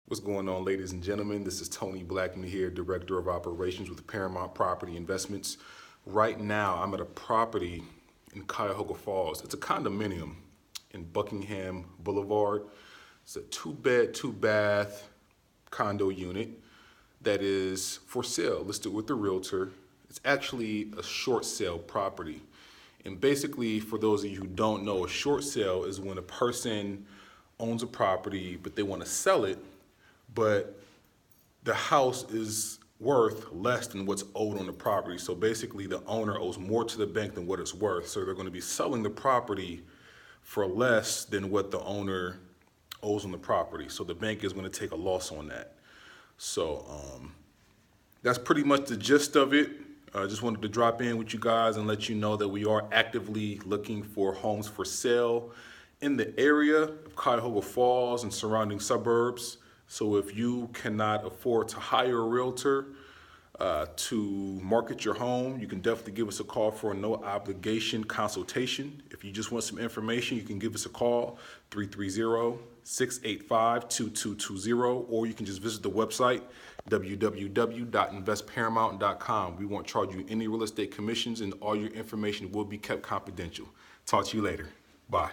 What's going on, ladies and gentlemen? This is Tony Blackman here, Director of Operations with Paramount Property Investments. Right now, I'm at a property in Cuyahoga Falls. It's a condominium in Buckingham Boulevard. It's a 2-bed, 2-bath condo unit that is for sale, listed with the realtor. It's actually a short sale property. And basically, for those of you who don't know, a short sale is when a person owns a property, but they want to sell it, but the house is worth less than what's owed on the property. So basically the owner owes more to the bank than what it's worth. So they're going to be selling the property for less than what the owner owes on the property. So the bank is going to take a loss on that. So that's pretty much the gist of it. I just wanted to drop in with you guys and let you know that we are actively looking for homes for sale in the area of Cuyahoga Falls and surrounding suburbs. So if you cannot afford to hire a realtor to market your home, you can definitely give us a call for a no obligation consultation. If you just want some information, you can give us a call, 330-685-2220, or you can just visit the website, www.investparamount.com. We won't charge you any real estate commissions, and all your information will be kept confidential. Talk to you later. Bye.